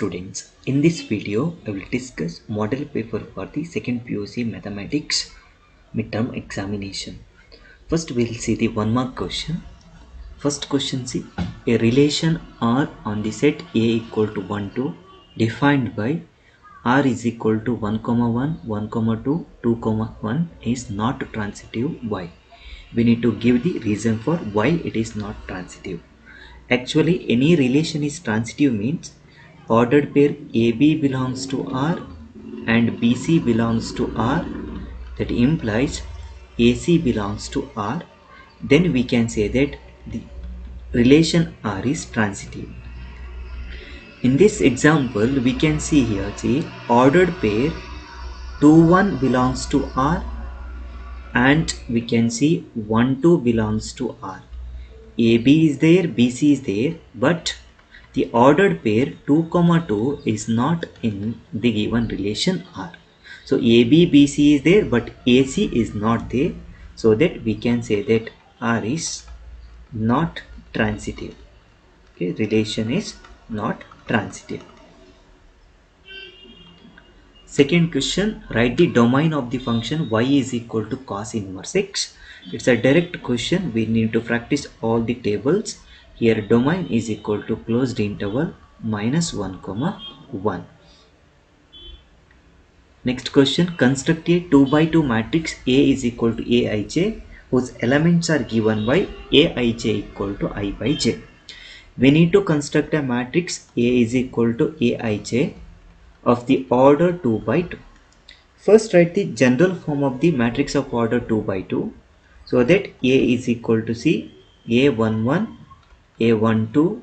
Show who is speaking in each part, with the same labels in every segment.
Speaker 1: students, in this video I will discuss model paper for the second PUC mathematics midterm examination. First we will see the 1 mark question. First question, see, a relation R on the set A equal to 1 2 defined by R is equal to 1 comma 1, 1 comma 2, 2 comma 1 is not transitive. Why? We need to give the reason for why it is not transitive. Actually, any relation is transitive means ordered pair AB belongs to R and BC belongs to R. That implies AC belongs to R. Then we can say that the relation R is transitive. In this example, we can see here, see, ordered pair 2 1 belongs to R and we can see 1 2 belongs to R. AB is there, BC is there, but the ordered pair 2 comma 2 is not in the given relation R. So AB, BC is there, but AC is not there. So that we can say that R is not transitive. Okay, relation is not transitive. Second question, write the domain of the function y is equal to cos inverse x. It's a direct question. We need to practice all the tables. Here domain is equal to closed interval minus 1 comma 1. Next question, construct a 2 by 2 matrix A is equal to Aij whose elements are given by Aij equal to I by j. We need to construct a matrix A is equal to Aij of the order 2 by 2. First write the general form of the matrix of order 2 by 2. So that A is equal to see A11, A12,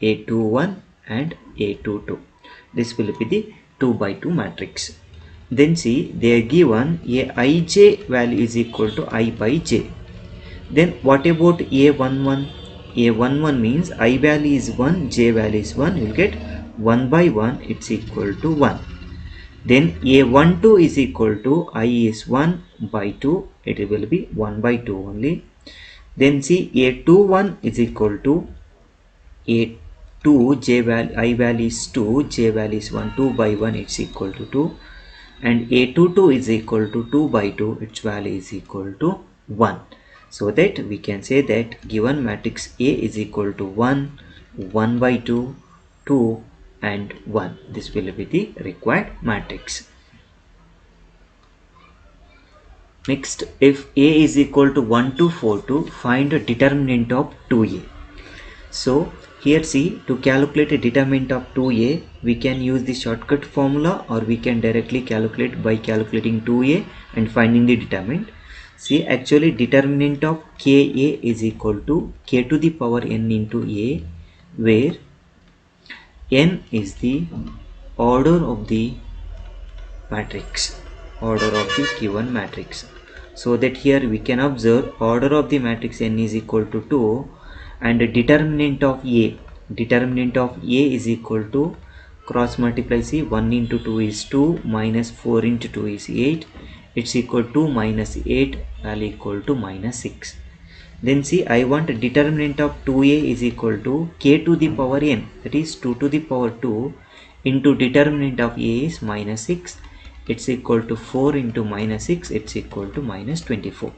Speaker 1: A21 and A22. This will be the 2 by 2 matrix. Then see, they are given Aij value is equal to I by j. Then what about A11? A11 means I value is 1, j value is 1. You will get 1 by 1, it's equal to 1. Then A12 is equal to I is 1 by 2, it will be 1 by 2 only. Then see, A21 is equal to A2, j value, I value is 2, j value is 1, 2 by 1, it's equal to 2. And A22 is equal to 2 by 2, its value is equal to 1. So that we can say that given matrix A is equal to 1, 1 by 2, 2 and 1. This will be the required matrix. Next, if A is equal to 1 to 4 to find a determinant of 2A. So here see, to calculate a determinant of 2A, we can use the shortcut formula or we can directly calculate by calculating 2A and finding the determinant. See, actually determinant of Ka is equal to K to the power n into A, where n is the order of the matrix, order of the given matrix. So that here we can observe order of the matrix n is equal to 2 and the determinant of A is equal to cross multiply, see, 1 into 2 is 2 minus 4 into 2 is 8, it's equal to minus 8 value equal to minus 6. Then see, I want determinant of 2A is equal to K to the power n, that is 2 to the power 2 into determinant of A is minus 6, it's equal to 4 into minus 6, it's equal to minus 24.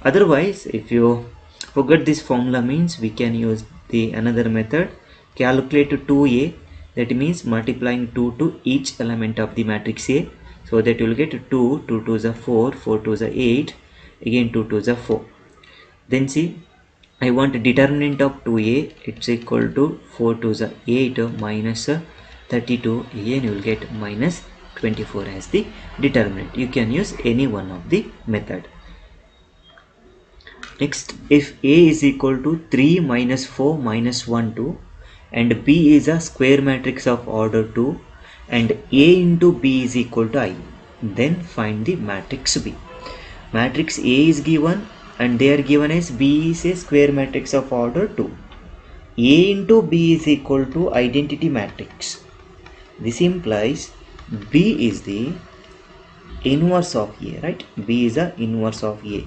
Speaker 1: Otherwise, if you forget this formula means we can use the another method, calculate 2A, that means multiplying 2 to each element of the matrix A. So that you will get 2, 2 to the 4, 4 to the 8, again 2 to the 4. Then see, I want determinant of 2A, it's equal to 4 to the 8 minus 32, again you will get minus 24 as the determinant. You can use any one of the method. Next, if A is equal to 3 minus 4 minus 1 2 and B is a square matrix of order 2 and A into B is equal to I, then find the matrix B. Matrix A is given and they are given as B is a square matrix of order 2. A into B is equal to identity matrix. This implies B is the inverse of A, right? B is the inverse of A,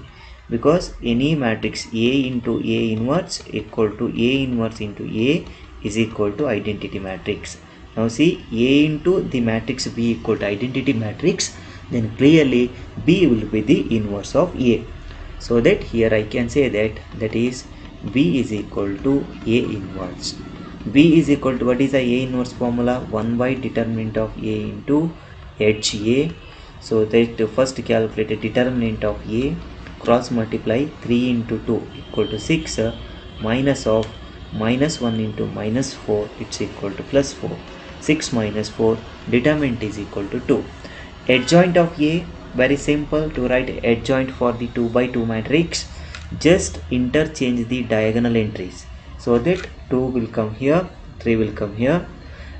Speaker 1: because any matrix A into A inverse equal to A inverse into A is equal to identity matrix. Now see, A into the matrix B equal to identity matrix, then clearly B will be the inverse of A. So that here I can say that is B is equal to A inverse. B is equal to, what is the A inverse formula? 1 by determinant of A into H A. So that first calculate a determinant of A, cross multiply 3 into 2 equal to 6, minus of minus 1 into minus 4, it's equal to plus 4. 6 minus 4, determinant is equal to 2. Adjoint of A, very simple to write adjoint for the 2 by 2 matrix. Just interchange the diagonal entries, so that 2 will come here, 3 will come here,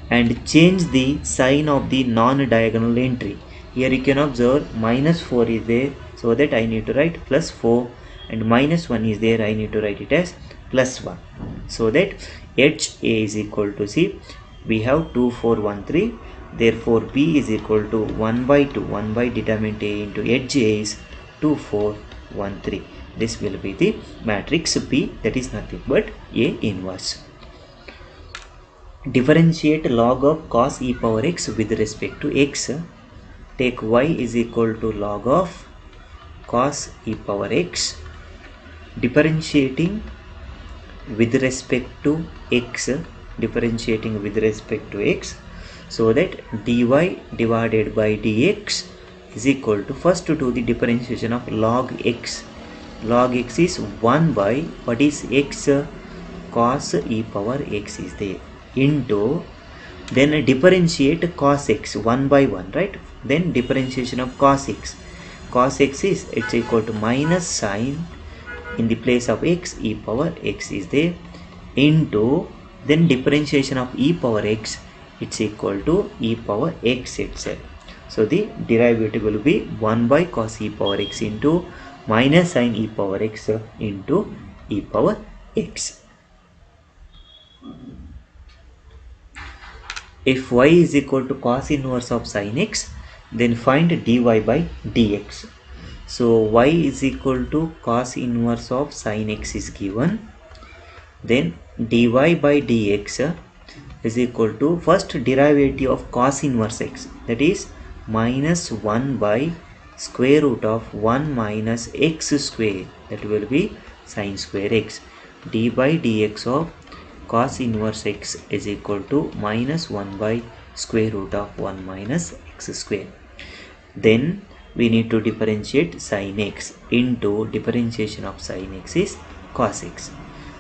Speaker 1: and change the sign of the non-diagonal entry. Here you can observe minus 4 is there, so that I need to write plus 4, and minus 1 is there, I need to write it as plus 1. So that HA is equal to, see, we have 2, 4, 1, 3. Therefore B is equal to 1 by 2, 1 by determinant A into HA is 2, 4, 1, 3. This will be the matrix B, that is nothing but A inverse. Differentiate log of cos e power x with respect to x. Take y is equal to log of cos e power x. Differentiating with respect to x, differentiating with respect to x, so that dy divided by dx is equal to, first to do the differentiation of log x. Log x is 1 by, what is x? Cos e power x is there, into, then differentiate cos x 1 by 1, right? Then differentiation of cos x. Cos x is, it's equal to minus sign in the place of x, e power x is there, into, then differentiation of e power x, it's equal to e power x itself. So the derivative will be 1 by cos e power x into minus sin e power x into e power x. If y is equal to cos inverse of sin x, then find dy by dx. So y is equal to cos inverse of sin x is given, then dy by dx is equal to, first derivative of cos inverse x, that is minus 1 by square root of 1 minus x square, that will be sin square x. D by dx of cos inverse x is equal to minus 1 by square root of 1 minus x square. Then we need to differentiate sin x, into differentiation of sin x is cos x.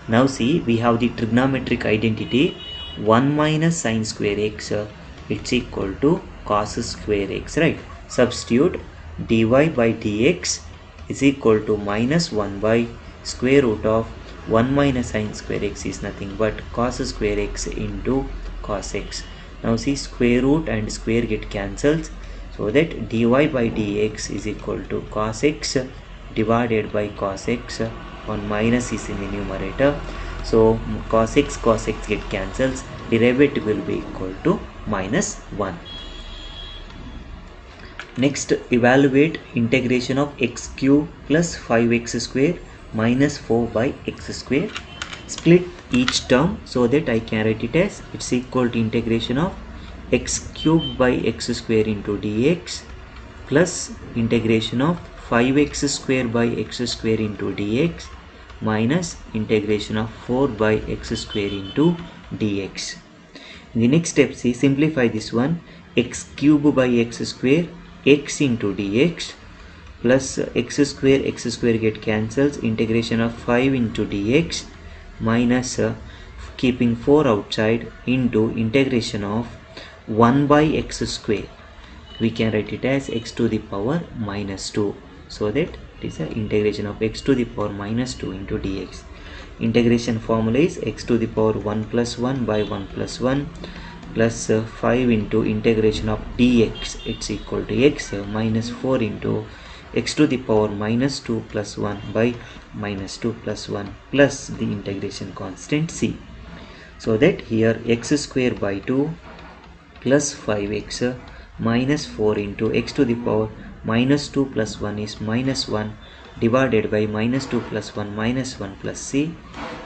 Speaker 1: Now see, we have the trigonometric identity 1 minus sin square x, it's equal to cos square x, right? Substitute dy by dx is equal to minus 1 by square root of 1 minus sin square x is nothing but cos square x into cos x. Now see, square root and square get cancelled, so that dy by dx is equal to cos x divided by cos x, 1 minus is in the numerator, so cos x get cancels, derivative will be equal to minus 1. Next, evaluate integration of x cube plus 5x square minus 4 by x square. Split each term so that I can write it as, it's equal to integration of x cube by x square into dx plus integration of 5x square by x square into dx minus integration of 4 by x square into dx. In the next step, see, simplify this one, x cube by x square, x into dx plus x square get cancels, integration of 5 into dx minus keeping 4 outside into integration of 1 by x square. We can write it as x to the power minus 2, so that it is a integration of x to the power minus 2 into dx. Integration formula is x to the power 1 plus 1 by 1 plus 1 plus 5 into integration of dx, it's equal to x minus 4 into x to the power minus 2 plus 1 by minus 2 plus 1 plus the integration constant c. So that here x square by 2 plus 5x minus 4 into x to the power minus 2 plus 1 is minus 1 divided by minus 2 plus 1 minus 1 plus c,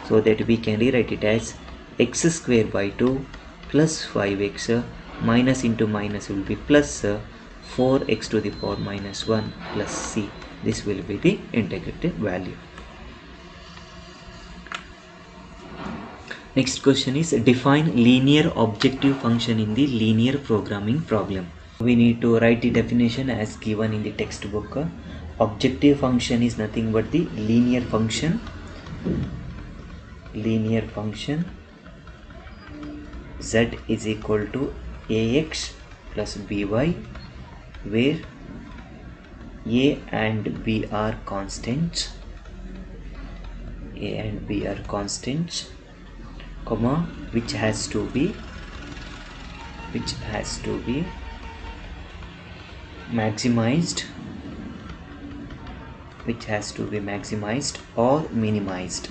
Speaker 1: so that we can rewrite it as x square by 2 plus 5x minus into minus will be plus 4x to the power minus 1 plus c. This will be the integrated value. Next question is define linear objective function in the linear programming problem. We need to write the definition as given in the textbook. Objective function is nothing but the linear function z is equal to ax plus by, where a and b are constants, comma, which has to be maximized or minimized,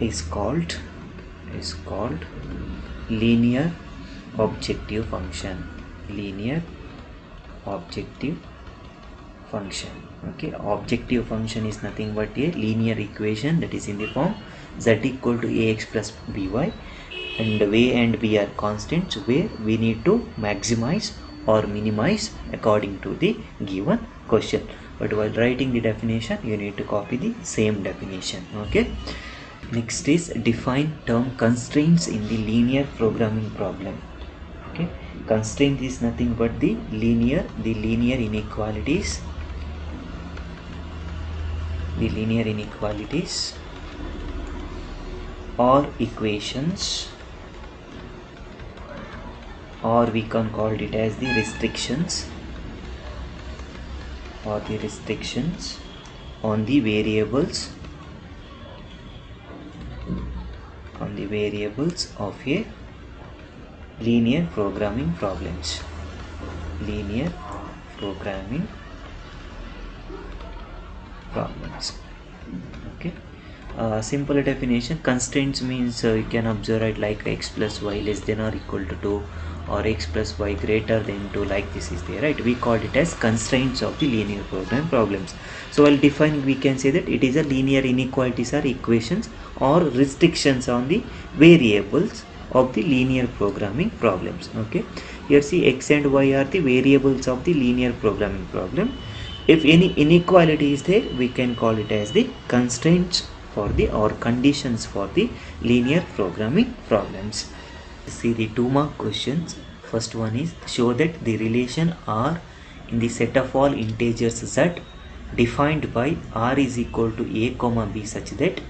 Speaker 1: is called linear objective function. Okay, objective function is nothing but a linear equation that is in the form z equal to ax plus by, and a and b are constants where we need to maximize or minimize according to the given question. But while writing the definition, you need to copy the same definition. Okay. Next is define term constraints in the linear programming problem. Okay, constraint is nothing but the linear inequalities, or equations, or we can call it as the restrictions, on the variables of a linear programming problems. Okay, simple definition: constraints means you can observe it like x plus y less than or equal to 2, or x plus y greater than 2, like this is there, right? We call it as constraints of the linear programming problems. So while defining, we can say that it is a linear inequalities or equations or restrictions on the variables of the linear programming problems. Okay, here see x and y are the variables of the linear programming problem. If any inequality is there, we can call it as the constraints for the or conditions for the linear programming problems. See the 2 mark questions. First one is show that the relation R in the set of all integers z defined by R is equal to a comma b such that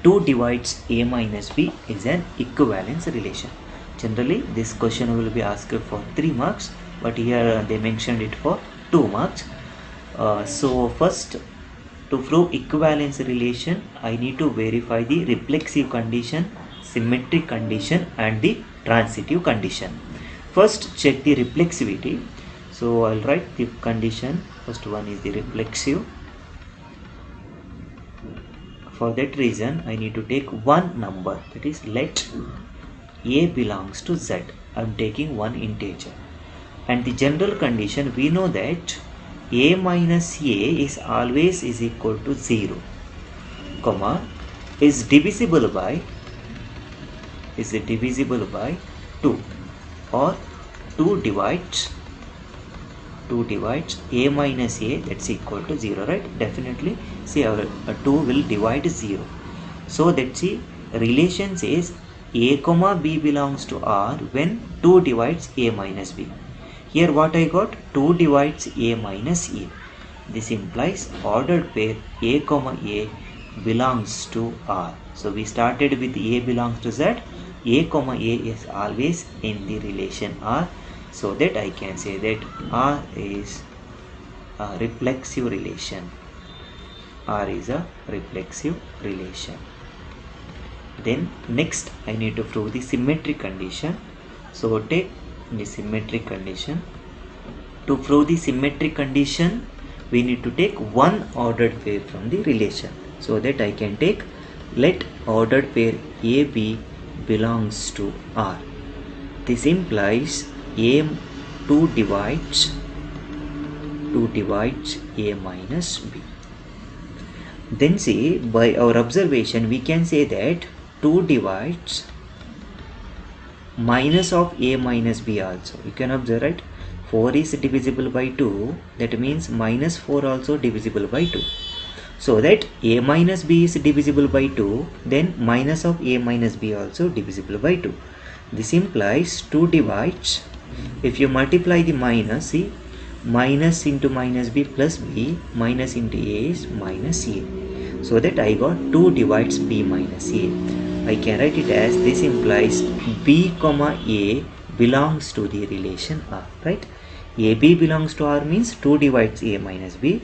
Speaker 1: 2 divides a minus b is an equivalence relation. Generally this question will be asked for 3 marks, but here they mentioned it for 2 marks. So first, to prove equivalence relation, I need to verify the reflexive condition, symmetric condition and the transitive condition. First check the reflexivity. So I'll write the condition. First one is the reflexive. For that reason, I need to take one number, that is let a belongs to z. I'm taking one integer. And the general condition, we know that a minus a is always is equal to 0, comma, is divisible by 2, or 2 divides a minus a, that's equal to 0, right? Definitely see our 2 will divide 0. So that's the relation says a comma b belongs to R when 2 divides a minus b. Here what I got? 2 divides a minus a. This implies ordered pair a comma a belongs to R. So we started with a belongs to z. A comma a is always in the relation R. So that I can say that R is a reflexive relation. Then next I need to prove the symmetric condition. So take the symmetric condition. To prove the symmetric condition, we need to take one ordered pair from the relation. So that I can take let ordered pair AB belongs to R. This implies A2 divides A minus B. Then see, by our observation we can say that 2 divides minus of a minus b also. You can observe, right? 4 is divisible by 2, that means minus 4 also divisible by 2. So that a minus b is divisible by 2, then minus of a minus b also divisible by 2. This implies 2 divides, if you multiply the minus, see, minus into minus b plus b, minus into a is minus a. So that I got 2 divides b minus a. I can write it as, this implies b comma a belongs to the relation R, right? ab belongs to R means 2 divides a minus b.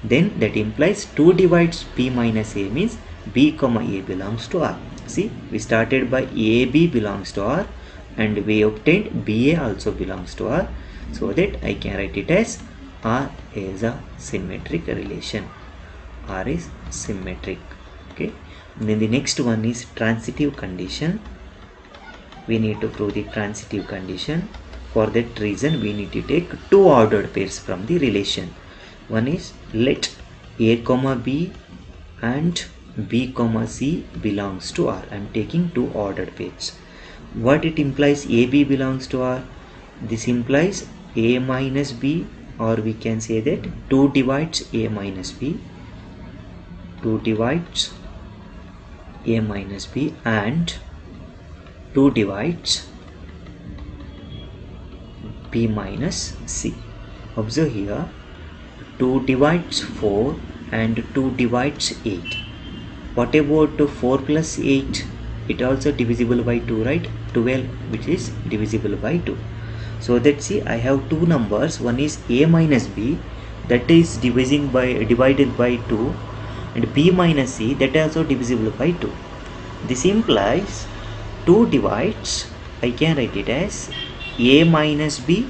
Speaker 1: Then that implies 2 divides b minus a means b comma a belongs to R. See, we started by ab belongs to R and we obtained ba also belongs to R. So that I can write it as R is a symmetric relation. R is symmetric. Okay. And then the next one is transitive condition. We need to prove the transitive condition. For that reason we need to take 2 ordered pairs from the relation. One is, let a comma b and b comma c belongs to R. I am taking 2 ordered pairs. What it implies? ab belongs to R. This implies a minus b, or we can say that 2 divides a minus b, 2 divides a minus b, and 2 divides b minus c. Observe here, 2 divides 4 and 2 divides 8. What about 4 plus 8? It also divisible by 2, right? 12, which is divisible by 2. So that, see, I have 2 numbers. One is a minus b, that is divided by 2, and b minus c, that is also divisible by 2. This implies 2 divides, I can write it as a minus b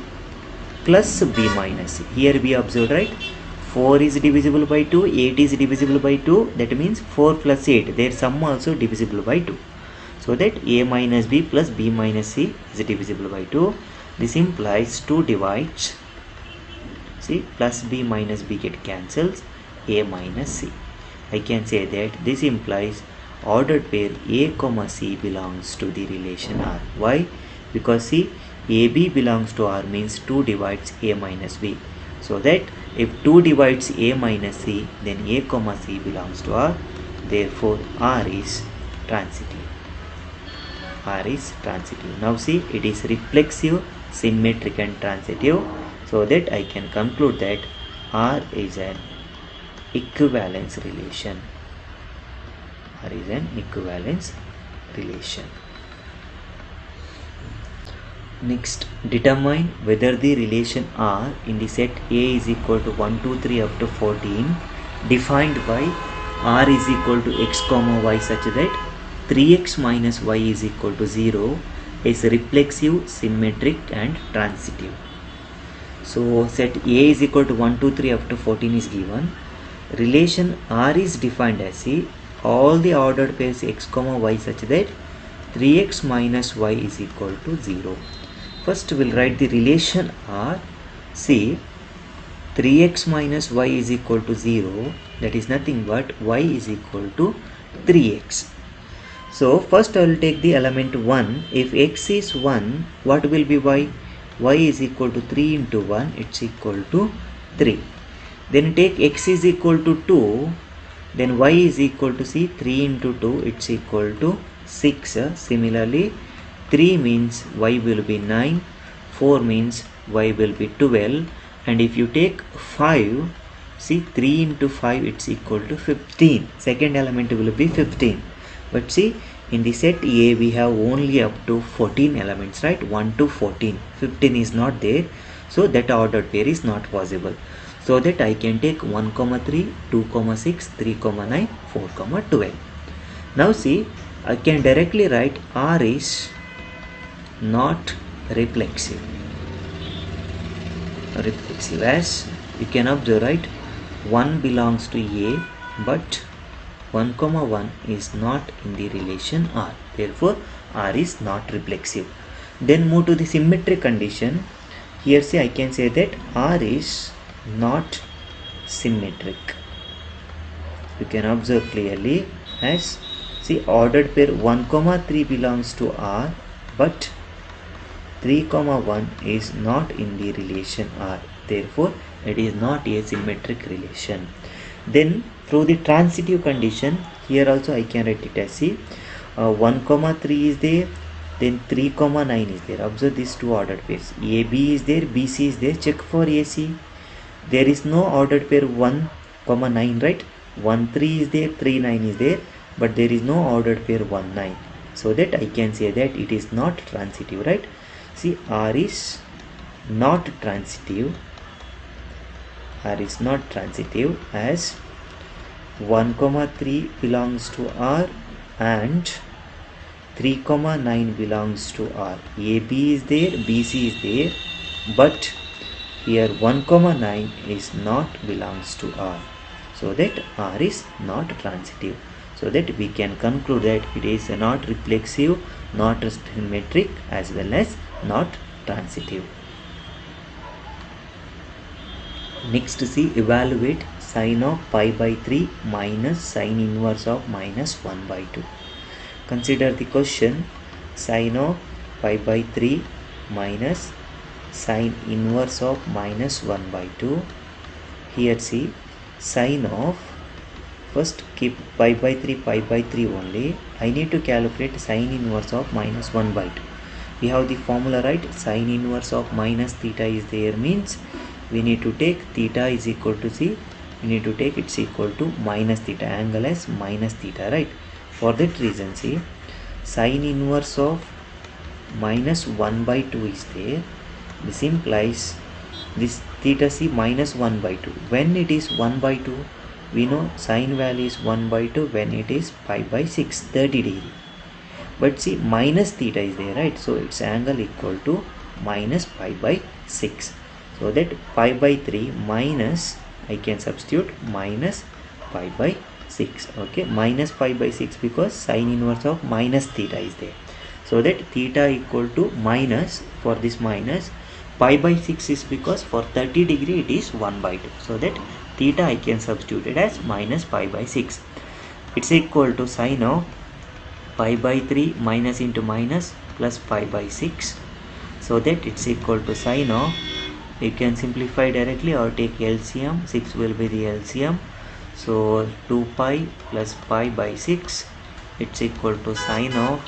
Speaker 1: plus b minus c. Here we observe, right? 4 is divisible by 2, 8 is divisible by 2, that means 4 plus 8, their sum also divisible by 2. So that a minus b plus b minus c is divisible by 2. This implies 2 divides, see, plus b minus b get cancels, a minus c. I can say that this implies ordered pair a comma c belongs to the relation R. Why? Because see, ab belongs to R means 2 divides a minus b. So that if 2 divides a minus c, then a comma c belongs to R. Therefore R is transitive. R is transitive. Now see, it is reflexive, symmetric and transitive. So that I can conclude that R is an equivalence relation. R is an equivalence relation. Next, determine whether the relation R in the set A is equal to 1, 2, 3 up to 14 defined by R is equal to x comma y such that 3x minus y is equal to 0 is reflexive, symmetric and transitive. So set A is equal to 1, 2, 3 up to 14 is given. Relation R is defined as, see, all the ordered pairs x comma y such that 3x minus y is equal to 0. First we'll write the relation R. See, 3x minus y is equal to 0, that is nothing but y is equal to 3x. So first I will take the element 1. If x is 1, what will be y? Y is equal to 3 into 1, it's equal to 3. Then take x is equal to 2, then y is equal to, see, 3 into 2, it's equal to 6. Similarly, 3 means y will be 9, 4 means y will be 12, and if you take 5, see, 3 into 5, it's equal to 15. Second element will be 15. But see, in the set A we have only up to 14 elements, right? 1 to 14. 15 is not there. So that ordered pair is not possible. So that I can take 1, 3, 2, 6, 3, 9, 4, 12. Now see, I can directly write R is not reflexive. Reflexive, as you can observe, right? 1 belongs to A, but 1, 1 is not in the relation R. Therefore, R is not reflexive. Then move to the symmetric condition. Here say, I can say that R is not symmetric. you can observe clearly as, see, ordered pair 1 comma 3 belongs to R, but 3 comma 1 is not in the relation R, therefore it is not a symmetric relation. Then through the transitive condition, here also I can write it as, see, 1 comma 3 is there, then 3 comma 9 is there. Observe these two ordered pairs, AB is there, BC is there. Check for AC, there is no ordered pair 1 comma 9, right? 1 3 is there, 3 9 is there, but there is no ordered pair 1 9, so that I can say that it is not transitive, right? See, R is not transitive, R is not transitive as 1 comma 3 belongs to R and 3 comma 9 belongs to R. AB is there, BC is there, but here 1 comma 9 is not belongs to R, so that R is not transitive. So that we can conclude that it is not reflexive, not symmetric, as well as not transitive. Next, see, evaluate sine of pi by 3 minus sine inverse of minus 1 by 2. Consider the question, sine of pi by 3 minus sine inverse of minus 1 by 2. Here see, sine of, first keep pi by 3 only. I need to calculate sine inverse of minus 1 by 2. We have the formula, right? Sine inverse of minus theta is there, means we need to take theta is equal to, see, we need to take it's equal to minus theta, angle as minus theta, right? For that reason, see, sine inverse of minus 1 by 2 is there. This implies this theta, see, minus 1 by 2. When it is 1 by 2, we know sine value is 1 by 2 when it is pi by 6, 30 degree. But see, minus theta is there, right? So its angle equal to minus pi by 6. So that pi by 3 minus, I can substitute minus pi by 6. Okay, minus pi by 6 because sine inverse of minus theta is there. So that theta equal to minus, for this minus, pi by 6 is because for 30 degree it is 1 by 2. So that theta I can substitute it as minus pi by 6. It's equal to sine of pi by 3 minus into minus plus pi by 6. So that it's equal to sine of, you can simplify directly or take LCM, 6 will be the LCM. So 2 pi plus pi by 6, it's equal to sine of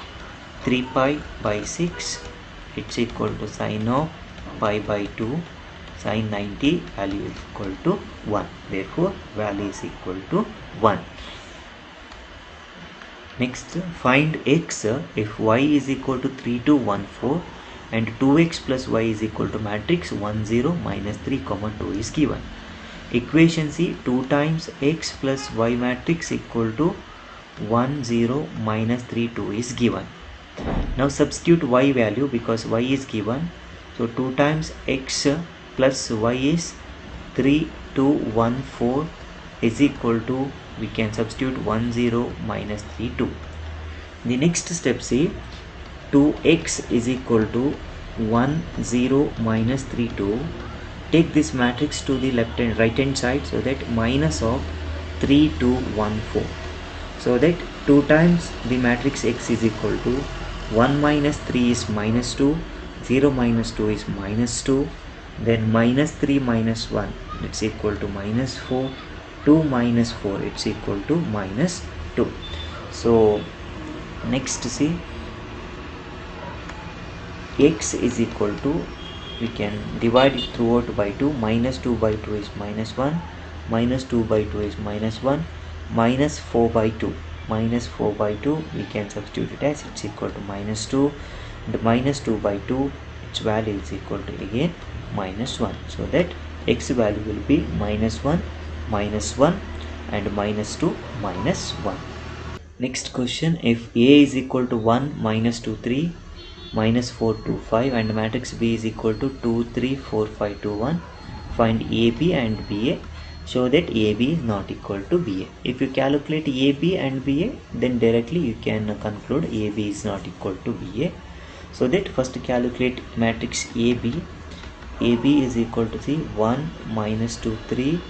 Speaker 1: 3 pi by 6, it's equal to sine of pi by 2, sine 90, value is equal to 1. Therefore, value is equal to 1. Next, find x if y is equal to 3 2 1 4 and 2x plus y is equal to matrix 1 0 minus 3 comma 2 is given. Equation C, 2 times x plus y matrix equal to 1 0 minus 3 2 is given. Now substitute y value because y is given. So 2 times x plus y is 3 2 1 4 is equal to, we can substitute 1 0 minus 3 2. The next step, see, 2x is equal to 1 0 minus 3 2. Take this matrix to the left and right hand side, so that minus of 3 2 1 4. So that 2 times the matrix x is equal to 1 minus 3 is minus 2, 0 minus 2 is minus 2, then minus 3 minus 1, it's equal to minus 4, 2 minus 4, it's equal to minus 2. So next, see, x is equal to, we can divide it throughout by 2, minus 2 by 2 is minus 1, minus 2 by 2 is minus 1, minus 4 by 2, minus 4 by 2, we can substitute it as it's equal to minus 2, and minus 2 by 2, its value is equal to again minus 1. So that x value will be minus 1, minus 1 and minus 2, minus 1. Next question, if A is equal to 1, minus 2, 3, minus 4, 2, 5 and matrix B is equal to 2, 3, 4, 5, 2, 1, find AB and BA. Show that AB is not equal to BA. If you calculate AB and BA, then directly you can conclude AB is not equal to BA. So that first calculate matrix AB. AB is equal to, see, 1 minus 2 3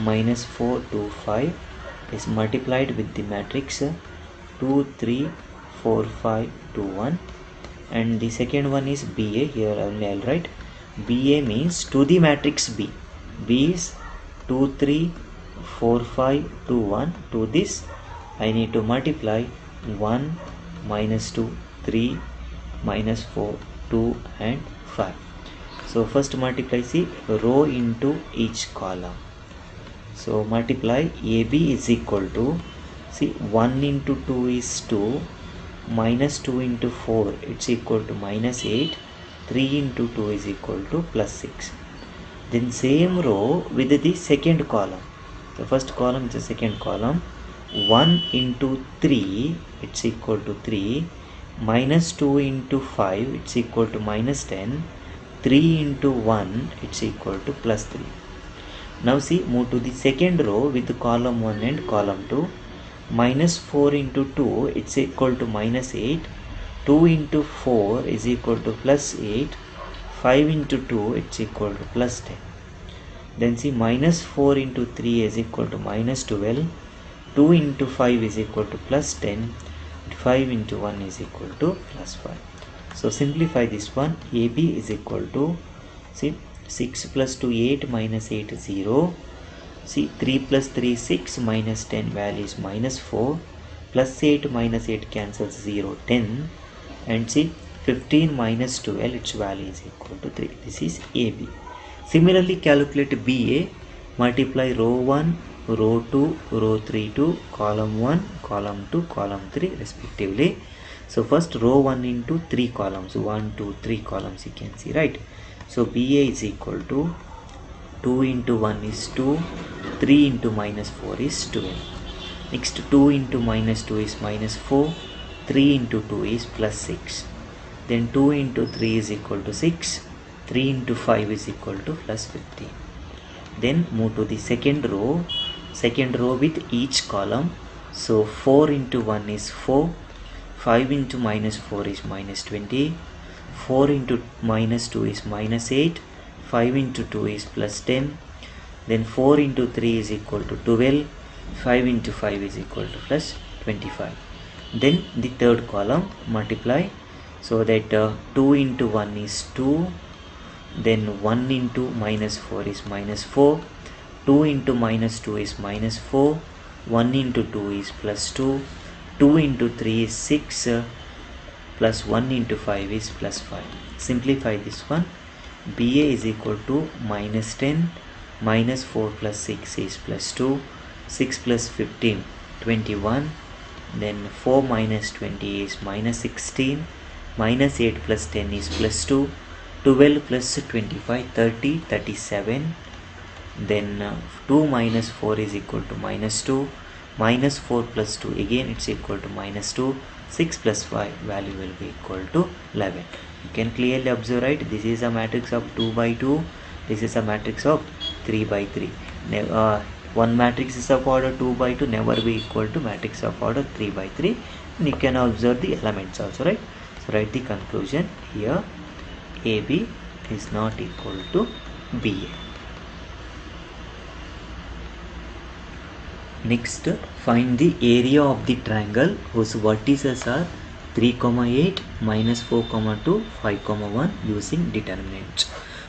Speaker 1: minus 4 2 5 is multiplied with the matrix 2, 3, 4, 5, 2, 1, and the second one is BA. Here only I'll write BA means to the matrix B. B is 2, 3, 4, 5, 2, 1. To this I need to multiply 1, minus 2, 3, minus 4, 2 and 5. So first multiply, see, row into each column. So multiply AB is equal to, see, 1 into 2 is 2, minus 2 into 4 it's equal to minus 8, 3 into 2 is equal to plus 6. Then same row with the second column. The first column is the second column. 1 into 3 it's equal to 3, minus 2 into 5 it's equal to minus 10, 3 into 1 it's equal to plus 3. Now see, move to the second row with the column 1 and column 2. Minus 4 into 2 it's equal to minus 8, 2 into 4 is equal to plus 8, 5 into 2 it's equal to plus 10. Then see, minus 4 into 3 is equal to minus 12, 2 into 5 is equal to plus 10, 5 into 1 is equal to plus 5. So simplify this one. AB is equal to, see, 6 plus 2 8, minus 8 0. See, 3 plus 3 6, minus 10 value is minus 4, plus 8 minus 8 cancels 0, 10, and see, 15 minus 12 its value is equal to 3. This is AB. Similarly calculate BA. Multiply row 1, row 2, row 3 to column 1, column 2, column 3 respectively. So first row 1 into 3 columns, 1, 2, 3 columns you can see, right? So BA is equal to 2 into 1 is 2, 3 into minus 4 is 12. Next 2 into minus 2 is minus 4, 3 into 2 is plus 6. Then 2 into 3 is equal to 6, 3 into 5 is equal to plus 15. Then move to the second row with each column. So 4 into 1 is 4, 5 into minus 4 is minus 20, 4 into minus 2 is minus 8, 5 into 2 is plus 10, then 4 into 3 is equal to 12, 5 into 5 is equal to plus 25. Then the third column multiply, so that 2 into 1 is 2, then 1 into minus 4 is minus 4, 2 into minus 2 is minus 4, 1 into 2 is plus 2, 2 into 3 is 6, plus 1 into 5 is plus 5. Simplify this one. BA is equal to minus 10, minus 4 plus 6 is plus 2, 6 plus 15, 21, then 4 minus 20 is minus 16, minus 8 plus 10 is plus 2, 12 plus 25, 30, 37, then 2 minus 4 is equal to minus 2, minus 4 plus 2 again it's equal to minus 2, 6 plus 5 value will be equal to 11. You can clearly observe, right? This is a matrix of 2 by 2, this is a matrix of 3 by 3. One matrix is of order 2 by 2 never be equal to matrix of order 3 by 3. And you can observe the elements also, right? So write the conclusion here. AB is not equal to BA. Next, find the area of the triangle whose vertices are 3, 8, minus 4, 2, 5, 1 using determinants.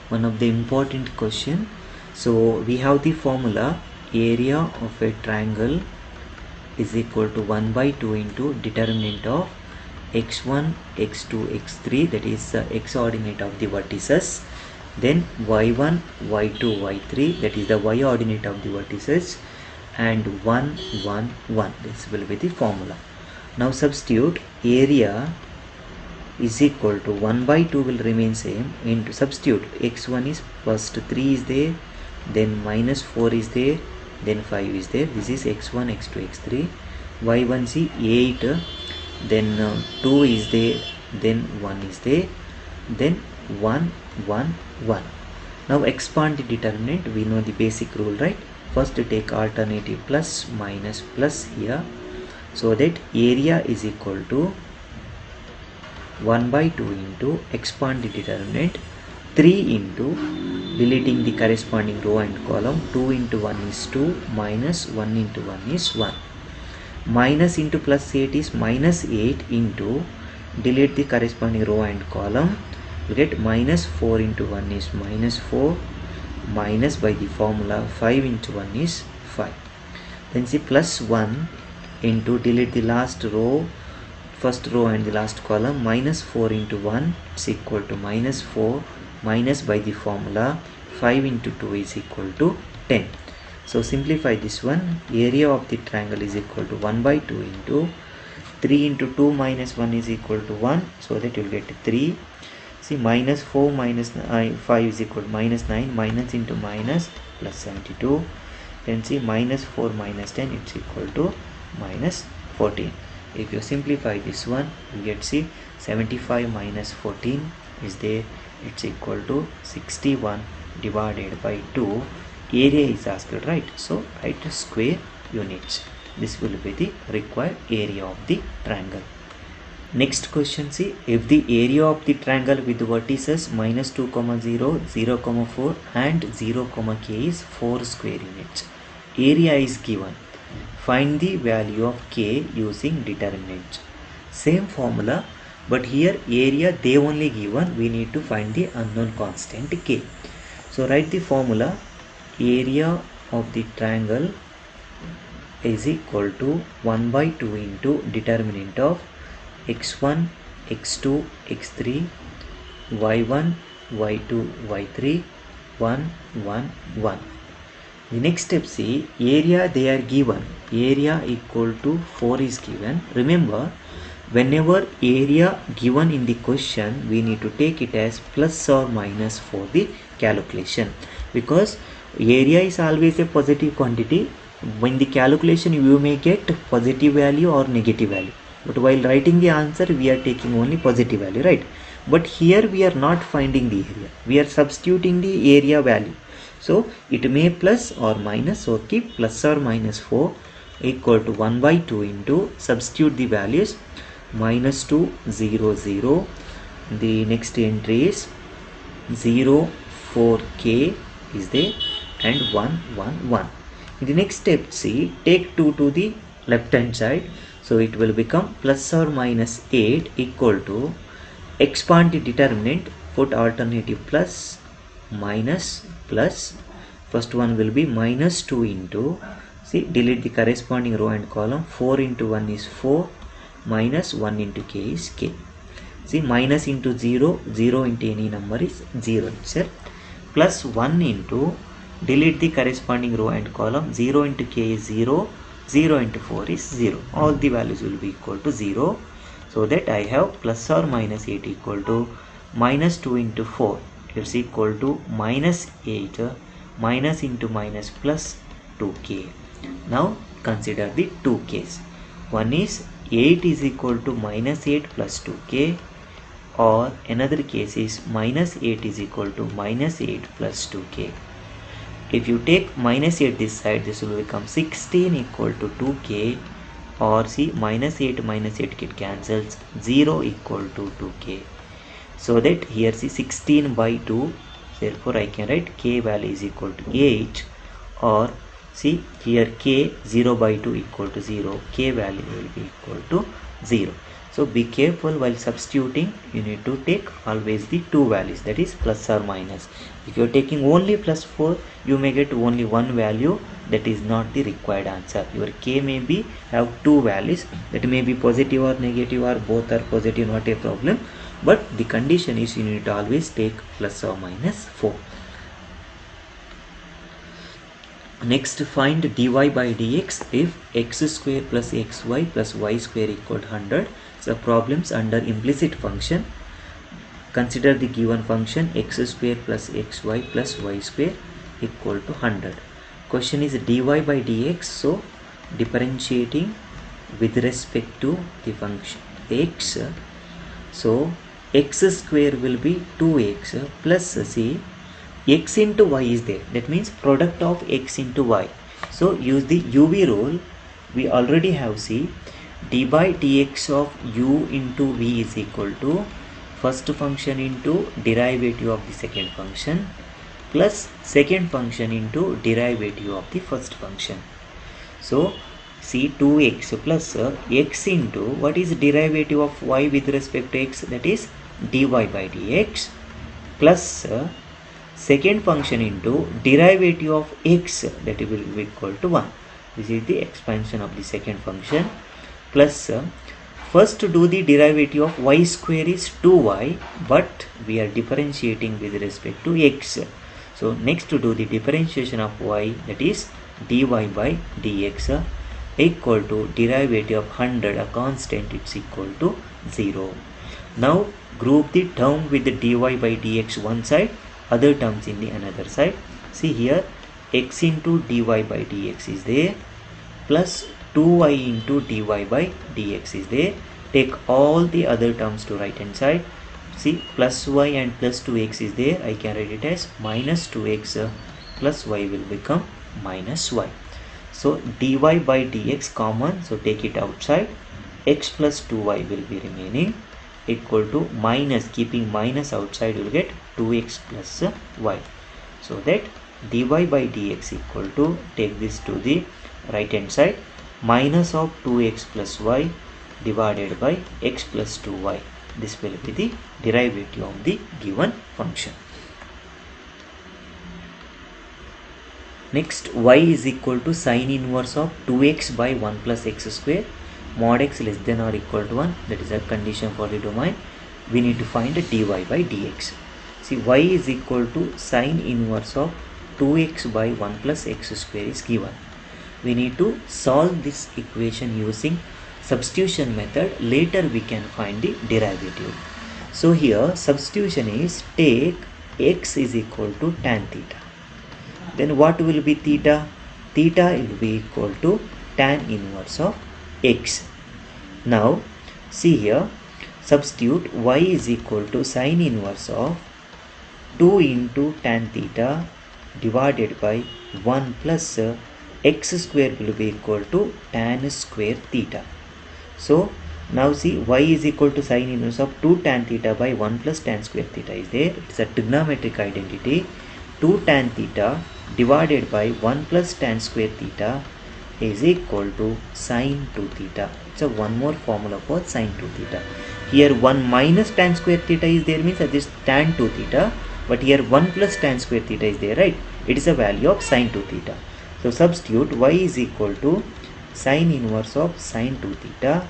Speaker 1: One of the important question. So we have the formula area of a triangle is equal to 1 by 2 into determinant of x1, x2, x3, that is the x ordinate of the vertices, then y1, y2, y3, that is the y ordinate of the vertices, and 1, 1, 1. This will be the formula. Now substitute area is equal to 1 by 2 will remain same into substitute x1 is first 3 is there, then minus 4 is there, then 5 is there. This is x1, x2, x3. y1 see 8, then 2 is there, then 1 is there, then 1, 1, 1. Now expand the determinant. We know the basic rule, right? First take alternative plus minus plus here, so that area is equal to 1 by 2 into expand the determinant 3 into deleting the corresponding row and column. 2 into 1 is 2, minus 1 into 1 is 1. Minus into plus 8 is minus 8 into, delete the corresponding row and column, we get minus 4 into 1 is minus 4, minus by the formula 5 into 1 is 5. Then see plus 1 into, delete the last row, first row and the last column, minus 4 into 1 is equal to minus 4, minus by the formula 5 into 2 is equal to 10. So simplify this one, area of the triangle is equal to 1 by 2 into 3 into 2 minus 1 is equal to 1, so that you will get 3. See, minus 4 minus 5 is equal to minus 9, minus into minus plus 72. Then see, minus 4 minus 10, it's equal to minus 14. If you simplify this one, you get, see, 75 minus 14 is there, it's equal to 61 divided by 2. Area is asked, right? So write square units. This will be the required area of the triangle. Next question, see, if the area of the triangle with vertices minus 2, 0, 0, 4 and 0, k is 4 square units. Area is given. Find the value of k using determinant. Same formula, but here area they only given, we need to find the unknown constant k. So write the formula, area of the triangle is equal to 1 by 2 into determinant of x1, x2, x3, y1, y2, y3, 1, 1, 1. The next step, see, area they are given, area equal to 4 is given. Remember, whenever area given in the question, we need to take it as plus or minus for the calculation, because area is always a positive quantity. When the calculation you may get positive value or negative value, but while writing the answer we are taking only positive value, right? But here we are not finding the area, we are substituting the area value, so it may plus or minus. So keep plus or minus 4 equal to 1 by 2 into, substitute the values, minus 2, 0, 0. The next entry is 0, 4, k is there, and 1, 1, 1. In the next step, see, take 2 to the left hand side, so it will become plus or minus 8 equal to, expand the determinant, put alternative plus, minus, plus. First one will be minus 2 into, see, delete the corresponding row and column, 4 into 1 is 4, minus 1 into k is k. See, minus into 0, 0 into any number is 0 itself, plus 1 into, delete the corresponding row and column, 0 into k is 0, 0 into 4 is 0. All the values will be equal to 0. So that I have plus or minus 8 equal to minus 2 into 4. It's equal to minus 8, minus into minus plus 2k. Now consider the 2 k's. One is 8 is equal to minus 8 plus 2k, or another case is minus 8 is equal to minus 8 plus 2k. If you take minus 8 this side, this will become 16 equal to 2k, or see, minus 8 get cancels, 0 equal to 2k. So that here see 16 by 2, therefore I can write k value is equal to 8, or see here k 0 by 2 equal to 0, k value will be equal to 0. So be careful while substituting, you need to take always the two values, that is plus or minus. If you are taking only plus 4, you may get only one value, that is not the required answer. Your k may be have two values, that may be positive or negative, or both are positive, not a problem. But the condition is you need to always take plus or minus 4. Next, find dy by dx if x square plus xy plus y square equal to 100. So problems under implicit function. Consider the given function x square plus xy plus y square equal to 100. Question is dy by dx, so differentiating with respect to the function x. So x square will be 2x plus c, x into y is there, that means product of x into y. So use the UV rule. We already have c, d by dx of u into v is equal to first function into derivative of the second function plus second function into derivative of the first function. So see 2x plus x into what is derivative of y with respect to x, that is dy by dx, plus second function into derivative of x, that will be equal to 1. This is the expansion of the second function, plus first to do the derivative of y square is 2y, but we are differentiating with respect to x. So next to do the differentiation of y, that is dy by dx equal to derivative of 100, a constant, it's equal to 0. Now group the term with the dy by dx one side, other terms in the another side. See here, x into dy by dx is there, plus 2y into dy by dx is there. Take all the other terms to right hand side. See, plus y and plus 2x is there. I can write it as minus 2x plus y will become minus y. So dy by dx common, so take it outside. X plus 2y will be remaining, equal to minus, keeping minus outside, you will get 2x plus y. So that dy by dx equal to, take this to the right hand side, minus of 2x plus y divided by x plus 2y. This will be the derivative of the given function. Next, y is equal to sine inverse of 2x by 1 plus x square, mod x less than or equal to 1, that is a condition for the domain. We need to find a dy by dx. See, y is equal to sine inverse of 2x by 1 plus x square is given. We need to solve this equation using substitution method. Later we can find the derivative. So here substitution is, take x is equal to tan theta. Then what will be theta? Theta will be equal to tan inverse of x. Now see here, substitute y is equal to sine inverse of 2 into tan theta divided by 1 plus x square will be equal to tan square theta. So now see, y is equal to sine inverse of 2 tan theta by 1 plus tan square theta is there. It's a trigonometric identity. 2 tan theta divided by 1 plus tan square theta is equal to sine 2 theta. So one more formula for sine 2 theta. Here 1 minus tan square theta is there, means that is tan 2 theta, but here 1 plus tan square theta is there, right? It is a value of sine 2 theta. So substitute y is equal to sine inverse of sine 2 theta.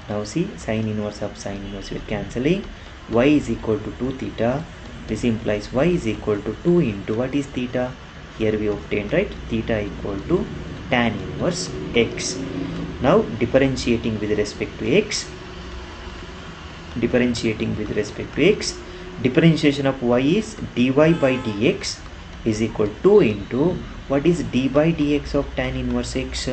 Speaker 1: Now see, sine inverse of sine inverse we are cancelling. Y is equal to 2 theta. This implies y is equal to 2 into what is theta? Here we obtained, right? Theta equal to tan inverse x. Now differentiating with respect to x. Differentiating with respect to x. Differentiation of y is dy by dx is equal to 2 into what is d by dx of tan inverse x?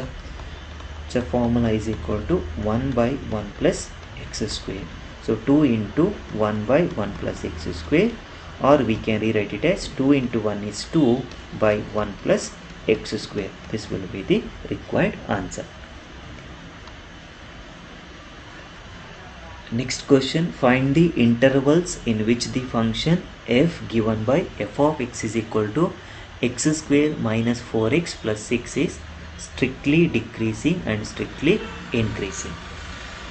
Speaker 1: So formula is equal to 1 by 1 plus x square. So 2 into 1 by 1 plus x square, or we can rewrite it as 2 into 1 is 2 by 1 plus x square. This will be the required answer. Next question, find the intervals in which the function f given by f of x is equal to x square minus 4x plus 6 is strictly decreasing and strictly increasing.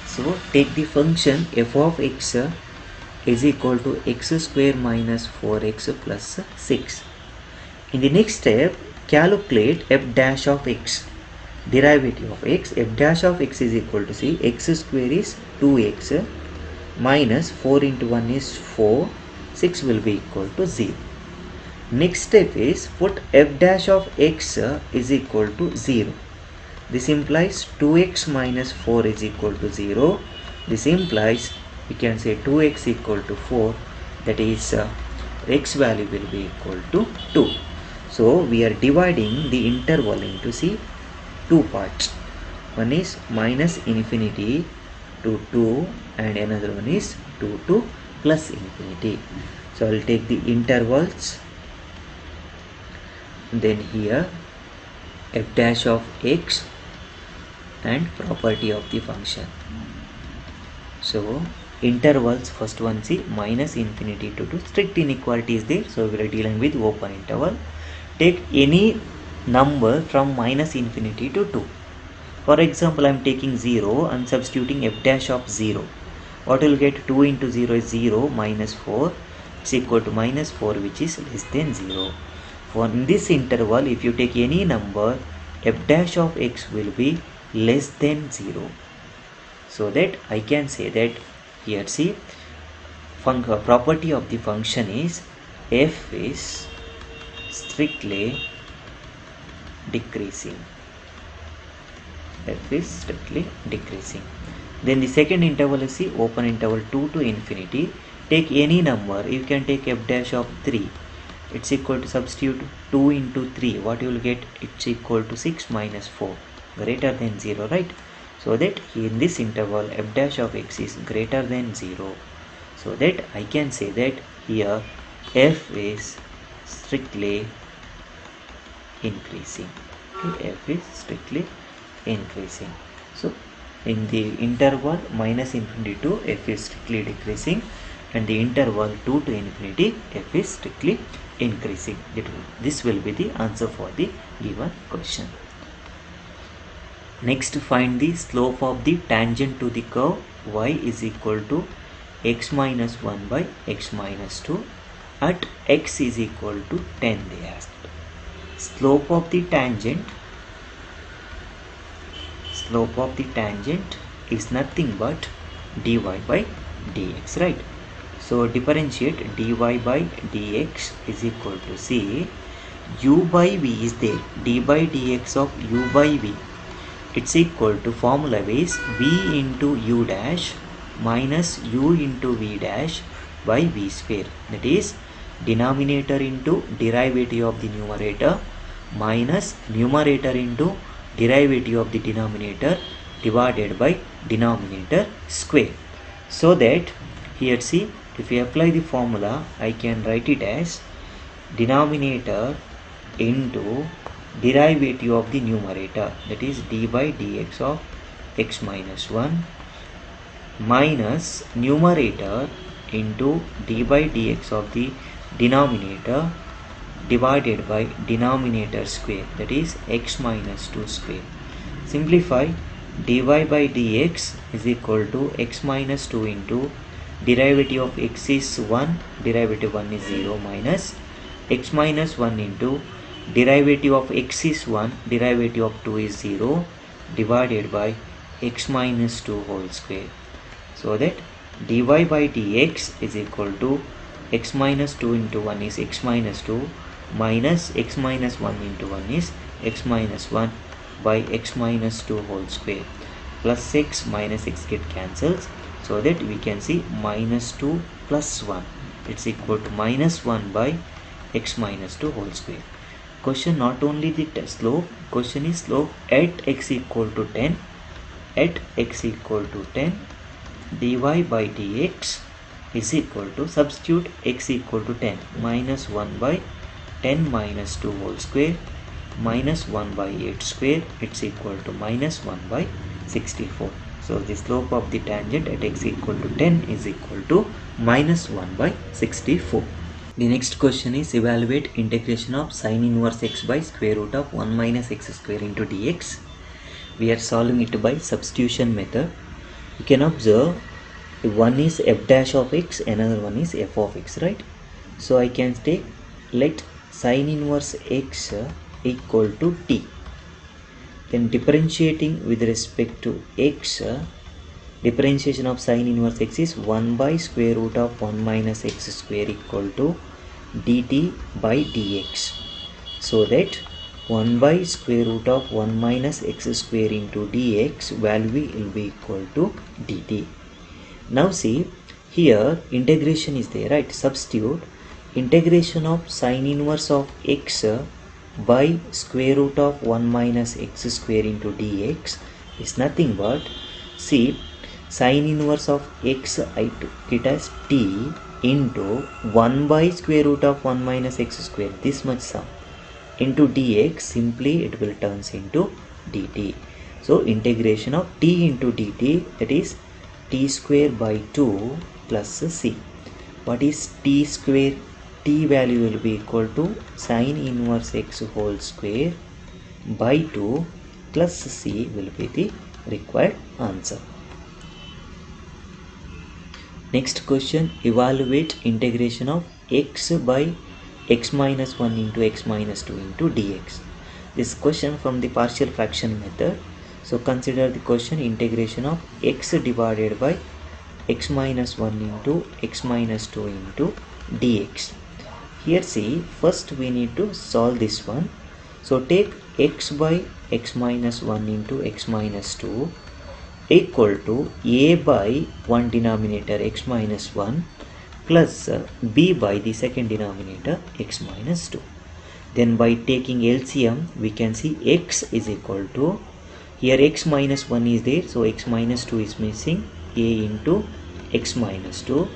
Speaker 1: So take the function f of x is equal to x square minus 4x plus 6. In the next step, calculate f dash of x. Derivative of x, f dash of x is equal to, see, x square is 2x minus 4 into 1 is 4, 6 will be equal to 0. Next step is put f dash of x is equal to 0. This implies 2x minus 4 is equal to 0. This implies we can say 2x equal to 4, that is x value will be equal to 2. So we are dividing the interval into, see, two parts. One is minus infinity to 2 and another one is 2 to plus infinity. So I will take the intervals, then here f dash of x and property of the function. So intervals. First one, see, minus infinity to 2. Strict inequality is there, so we are dealing with open interval. Take any number from minus infinity to 2. For example, I am taking 0 and substituting f dash of 0. What will get? 2 into 0 is 0, minus 4. It's equal to minus 4, which is less than 0. For in this interval, if you take any number, f dash of x will be less than 0. So that I can say that here, see, property of the function is f is strictly decreasing. F is strictly decreasing. Then the second interval is, see, open interval 2 to infinity. Take any number. You can take f dash of 3. It's equal to, substitute 2 into 3. What you will get? It's equal to 6 minus 4. Greater than 0, right? So that in this interval f dash of x is greater than 0. So that I can say that here f is strictly increasing. Okay, f is strictly increasing. So in the interval minus infinity to f is strictly decreasing, and the interval 2 to infinity f is strictly increasing. This will be the answer for the given question. Next, find the slope of the tangent to the curve y is equal to x minus 1 by x minus 2 at x is equal to 10, they asked. Slope of the tangent is nothing but dy by dx, right? So differentiate dy by dx is equal to, see, u by v is there, d by dx of u by v, it's equal to, formula is v into u dash minus u into v dash by v square. That is denominator into derivative of the numerator minus numerator into derivative of the denominator divided by denominator square. So that here, see, if we apply the formula, I can write it as denominator into derivative of the numerator, that is d by dx of x minus 1 minus numerator into d by dx of the denominator divided by denominator square, that is x minus 2 square. Simplify, dy by dx is equal to x minus 2 into derivative of x is 1, derivative 1 is 0, minus x minus 1 into derivative of x is 1, derivative of 2 is 0, divided by x minus 2 whole square. So that dy by dx is equal to x minus 2 into 1 is x minus 2 minus x minus 1 into 1 is x minus 1 by x minus 2 whole square, plus x minus x get cancels. So that we can see minus 2 plus 1, it's equal to minus 1 by x minus 2 whole square. Question not only the slope, question is slope at x equal to 10, at x equal to 10 dy by dx is equal to, substitute x equal to 10, minus 1 by 10 minus 2 whole square minus 1 by 8 square, it's equal to minus 1 by 64. So the slope of the tangent at x equal to 10 is equal to minus 1 by 64. The next question is, evaluate integration of sin inverse x by square root of 1 minus x square into dx. We are solving it by substitution method. You can observe one is f dash of x, another one is f of x, right? So I can take, let sin inverse x equal to t. Then differentiating with respect to x, differentiation of sin inverse x is 1 by square root of 1 minus x square equal to dt by dx. So that 1 by square root of 1 minus x square into dx value will be equal to dt. Now see, here integration is there, right? Substitute integration of sin inverse of x by square root of 1 minus x square into dx is nothing but, see, sin inverse of x I took it as t into 1 by square root of 1 minus x square, this much sum, into dx, simply it will turns into dt. So integration of t into dt, that is t square by 2 plus c. What is t square? T value will be equal to sine inverse x whole square by 2 plus c will be the required answer. Next question, evaluate integration of x by x minus 1 into x minus 2 into dx. This question from the partial fraction method. So consider the question, integration of x divided by x minus 1 into x minus 2 into dx. Here see, first we need to solve this one. So take x by x minus 1 into x minus 2 equal to a by one denominator x minus 1 plus b by the second denominator x minus 2. Then by taking LCM we can see x is equal to, here x minus 1 is there, so x minus 2 is missing, a into x minus 2.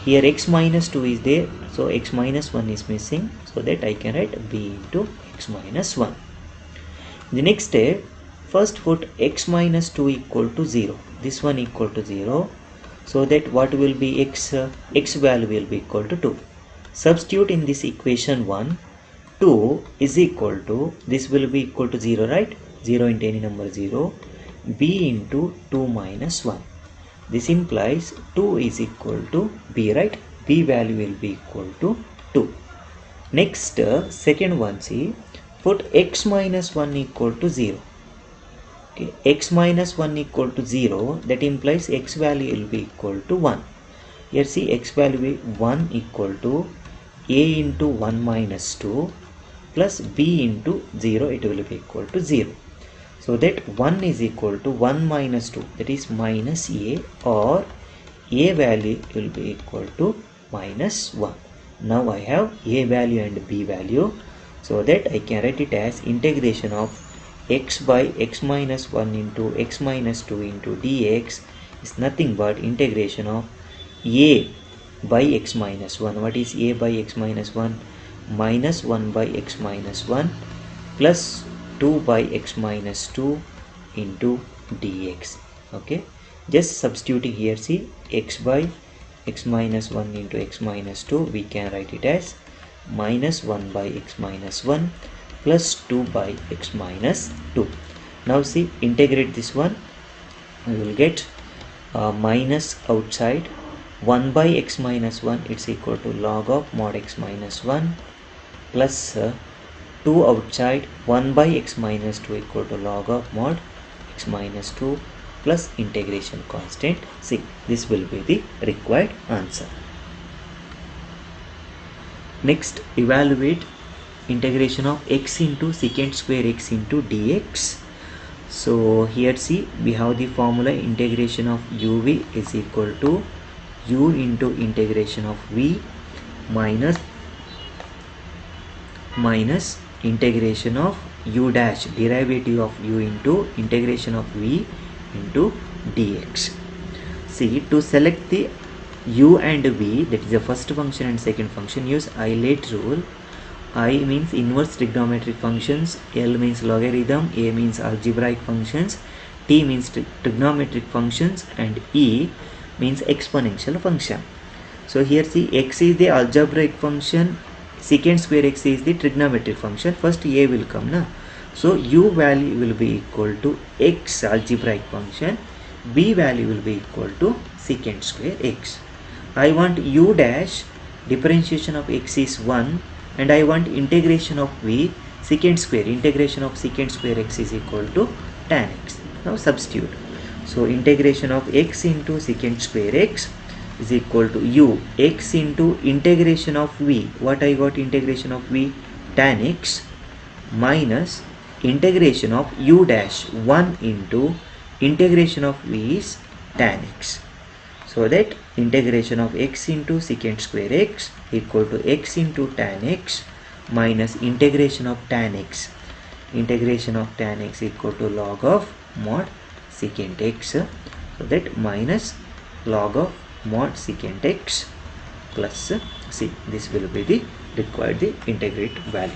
Speaker 1: Here x minus 2 is there, so x minus 1 is missing, so that I can write b into x minus 1. The next step, first put x minus 2 equal to 0, this one equal to 0, so that what will be x value will be equal to 2. Substitute in this equation 1, 2 is equal to, this will be equal to 0, right? 0 into any number 0, b into 2 minus 1. This implies 2 is equal to b, right? B value will be equal to 2. Next, second one, see, put x minus 1 equal to 0. Okay, x minus 1 equal to 0, that implies x value will be equal to 1. Here see, x value will be 1 equal to a into 1 minus 2 plus b into 0, it will be equal to 0. So that 1 is equal to 1 minus 2, that is minus a, or a value will be equal to minus 1. Now I have a value and b value, so that I can write it as integration of x by x minus 1 into x minus 2 into dx is nothing but integration of a by x minus 1. What is a by x minus 1? Minus 1 by x minus 1 plus 2 by x minus 2 into dx. Okay, just substituting here, see, x by x minus 1 into x minus 2, we can write it as minus 1 by x minus 1 plus 2 by x minus 2. Now see, integrate this one, we will get minus outside, 1 by x minus 1, it's equal to log of mod x minus 1 plus 2 outside, 1 by x minus 2 equal to log of mod x minus 2 plus integration constant c. This will be the required answer. Next, evaluate integration of x into secant square x into dx. So here see, we have the formula, integration of uv is equal to u into integration of v minus integration of u dash, derivative of u into integration of v into dx. See, to select the u and v, that is the first function and second function, use Eilert rule. I means inverse trigonometric functions, L means logarithm, A means algebraic functions, T means trigonometric functions, and E means exponential function. So here see, x is the algebraic function, secant square x is the trigonometric function. First A will come na, so u value will be equal to x algebraic function, b value will be equal to secant square x. I want u dash, differentiation of x is 1, and I want integration of v, secant square, integration of secant square x is equal to tan x. Now substitute. So integration of x into secant square x is equal to u, x into integration of v, what I got, integration of v, tan x, minus integration of u dash 1 into integration of v is tan x. So that integration of x into secant square x equal to x into tan x minus integration of tan x. Integration of tan x equal to log of mod secant x. So that minus log of mod secant x plus c. This will be the required the integrate value.